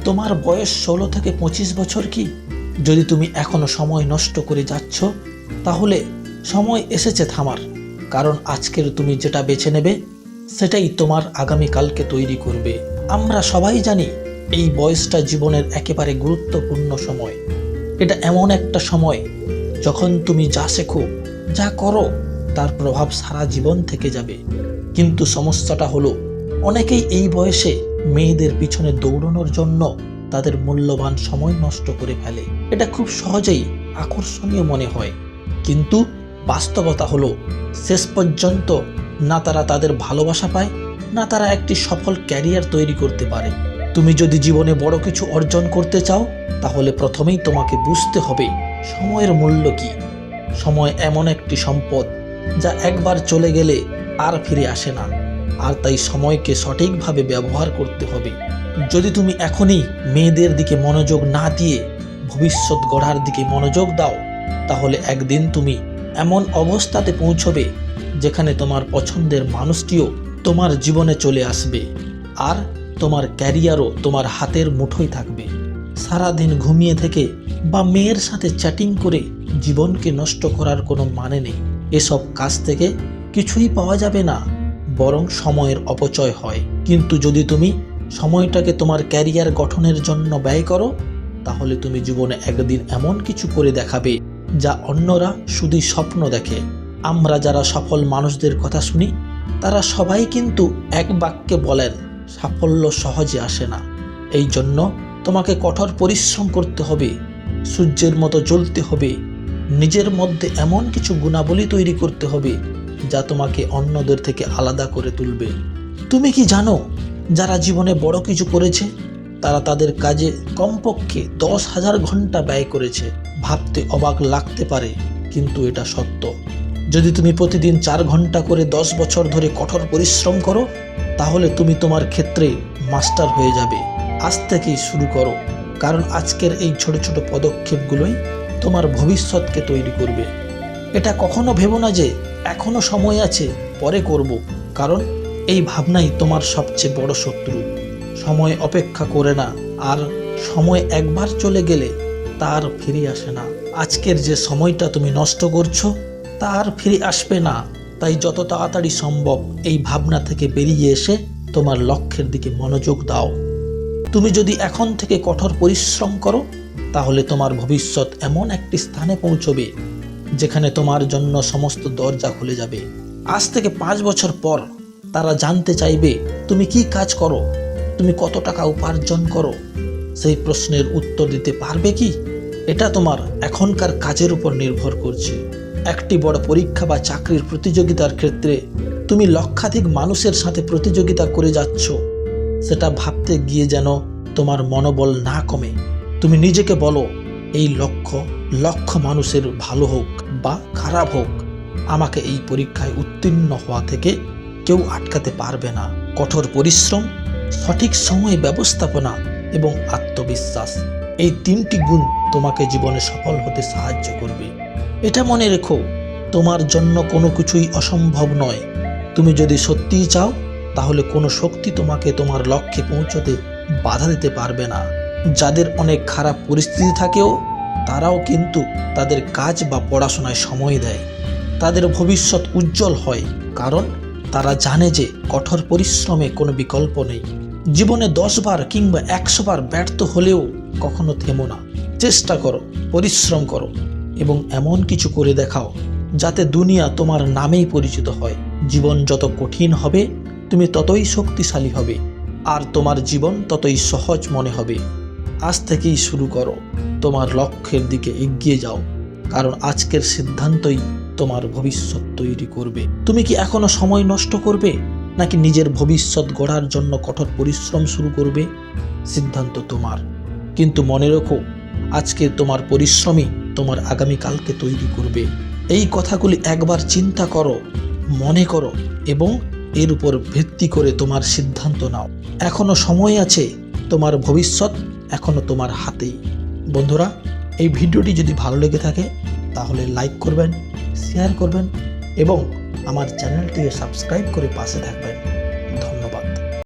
তোমার বয়স 16 থেকে 25 বছর কি? যদি তুমি এখনো সময় নষ্ট করে যাচ্ছ, তাহলে সময় এসেছে থামার। কারণ আজকের তুমি যেটা বেছে নেবে, সেটাই তোমার আগামীকালকে তৈরি করবে। আমরা সবাই জানি এই বয়সটা জীবনের একেবারে গুরুত্বপূর্ণ সময়। এটা এমন একটা সময় যখন তুমি যা শেখো, যা করো, তার প্রভাব সারা জীবন থেকে যাবে। কিন্তু সমস্যাটা হলো, অনেকেই এই বয়সে মেয়েদের পিছনে দৌড়ানোর জন্য তাদের মূল্যবান সময় নষ্ট করে ফেলে। এটা খুব সহজেই আকর্ষণীয় মনে হয়, কিন্তু বাস্তবতা হলো শেষ পর্যন্ত না তারা তাদের ভালোবাসা পায়, না তারা একটি সফল ক্যারিয়ার তৈরি করতে পারে। তুমি যদি জীবনে বড় কিছু অর্জন করতে চাও, তাহলে প্রথমেই তোমাকে বুঝতে হবে সময়ের মূল্য কি। সময় এমন একটি সম্পদ যা একবার চলে গেলে আর ফিরে আসে না, আর তাই সময়কে সঠিকভাবে ব্যবহার করতে হবে। যদি তুমি এখনই মেয়েদের দিকে মনোযোগ না দিয়ে ভবিষ্যৎ গড়ার দিকে মনোযোগ দাও, তাহলে একদিন তুমি এমন অবস্থাতে পৌঁছবে যেখানে তোমার পছন্দের মানুষটিও তোমার জীবনে চলে আসবে, আর তোমার ক্যারিয়ারও তোমার হাতের মুঠোয় থাকবে। সারাদিন ঘুমিয়ে থেকে বা মেয়ের সাথে চ্যাটিং করে জীবনকে নষ্ট করার কোনো মানে নেই। এসব কাজ থেকে কিছুই পাওয়া যাবে না, বরং সময়ের অপচয় হয়। কিন্তু যদি তুমি সময়টাকে তোমার ক্যারিয়ার গঠনের জন্য ব্যয় করো, তাহলে তুমি জীবনে একদিন এমন কিছু করে দেখাবে যা অন্যরা শুধুই স্বপ্ন দেখে। আমরা যারা সফল মানুষদের কথা শুনি, তারা সবাই কিন্তু এক বাক্যে বলেন, সাফল্য সহজে আসে না। এই জন্য তোমাকে কঠোর পরিশ্রম করতে হবে, সূর্যের মতো জ্বলতে হবে, নিজের মধ্যে এমন কিছু গুণাবলী তৈরি করতে হবে যা তোমাকে অন্যদের থেকে আলাদা করে তুলবে। তুমি কি জানো, যারা জীবনে বড় কিছু করেছে তারা তাদের কাজে কমপক্ষে 10,000 ঘন্টা ব্যয় করেছে? ভাবতে অবাক লাগতে পারে, কিন্তু এটা সত্য। যদি তুমি প্রতিদিন 4 ঘন্টা করে 10 বছর ধরে কঠোর পরিশ্রম করো, তাহলে তুমি তোমার ক্ষেত্রে মাস্টার হয়ে যাবে। আজ থেকেই শুরু করো, কারণ আজকের এই ছোট ছোট পদক্ষেপগুলোই তোমার ভবিষ্যৎকে তৈরি করবে। এটা কখনো ভেবো না যে এখনো সময় আছে, পরে করব, কারণ এই ভাবনাই তোমার সবচেয়ে বড় শত্রু। সময় অপেক্ষা করে না, আর সময় একবার চলে গেলে তার ফিরে আসে না। আজকের যে সময়টা তুমি নষ্ট করছো তা আর ফিরে আসবে না। তাই যত তাড়াতাড়ি সম্ভব এই ভাবনা থেকে বেরিয়ে এসে তোমার লক্ষ্যের দিকে মনোযোগ দাও। তুমি যদি এখন থেকে কঠোর পরিশ্রম করো, তাহলে তোমার ভবিষ্যৎ এমন একটি স্থানে পৌঁছবে যেখানে তোমার জন্য সমস্ত দরজা খুলে যাবে। আজ থেকে 5 বছর পর তারা জানতে চাইবে তুমি কি কাজ করো, তুমি কত টাকা উপার্জন করো। সেই প্রশ্নের উত্তর দিতে পারবে কি? এটা তোমার এখনকার কাজের উপর নির্ভর করছে। একটি বড় পরীক্ষা বা চাকরির প্রতিযোগিতার ক্ষেত্রে তুমি লক্ষাধিক মানুষের সাথে প্রতিযোগিতা করে যাচ্ছ, সেটা ভাবতে গিয়ে যেন তোমার মনোবল না কমে। তুমি নিজেকে বলো, এই লক্ষ মানুষের ভালো হোক বা খারাপ হোক, আমাকে এই পরীক্ষায় উত্তীর্ণ হওয়া থেকে কেউ আটকাতে পারবে না। কঠোর পরিশ্রম, সঠিক সময় ব্যবস্থাপনা এবং আত্মবিশ্বাস, এই 3টি গুণ তোমাকে জীবনে সফল হতে সাহায্য করবে। এটা মনে রেখো, তোমার জন্য কোনো কিছুই অসম্ভব নয়। তুমি যদি সত্যিই চাও, তাহলে কোনো শক্তি তোমাকে তোমার লক্ষ্যে পৌঁছতে বাধা দিতে পারবে না। যাদের অনেক খারাপ পরিস্থিতি থাকেও, তারাও কিন্তু তাদের কাজ বা পড়াশোনায় সময় দেয়। তাদের ভবিষ্যৎ উজ্জ্বল হয়, কারণ তারা জানে যে কঠোর পরিশ্রমে কোনো বিকল্প নেই। জীবনে 10 বার কিংবা 100 বার ব্যর্থ হলেও কখনো থেমো না। চেষ্টা করো, পরিশ্রম করো এবং এমন কিছু করে দেখাও যাতে দুনিয়া তোমার নামেই পরিচিত হয়। জীবন যত কঠিন হবে, তুমি ততই শক্তিশালী হবে, আর তোমার জীবন ততই সহজ মনে হবে। আজ থেকেই শুরু করো, তোমার লক্ষ্যের দিকে এগিয়ে যাও, কারণ আজকের সিদ্ধান্তই তোমার ভবিষ্যৎ তৈরি করবে। তুমি কি এখনো সময় নষ্ট করবে, নাকি নিজের ভবিষ্যৎ গড়ার জন্য কঠোর পরিশ্রম শুরু করবে? সিদ্ধান্ত তোমার। কিন্তু মনে রেখো, আজকে তোমার পরিশ্রমই তোমার আগামীকালকে তৈরি করবে। এই কথাগুলি একবার চিন্তা করো, মনে করো এবং এর উপর ভিত্তি করে তোমার সিদ্ধান্ত নাও। এখনো সময় আছে, তোমার ভবিষ্যৎ এখনো তোমার হাতেই। বন্ধুরা, এই ভিডিওটি যদি ভালো লেগে থাকে তাহলে লাইক করবেন, শেয়ার করবেন এবং আমার চ্যানেলটিকে সাবস্ক্রাইব করে পাশে থাকবেন।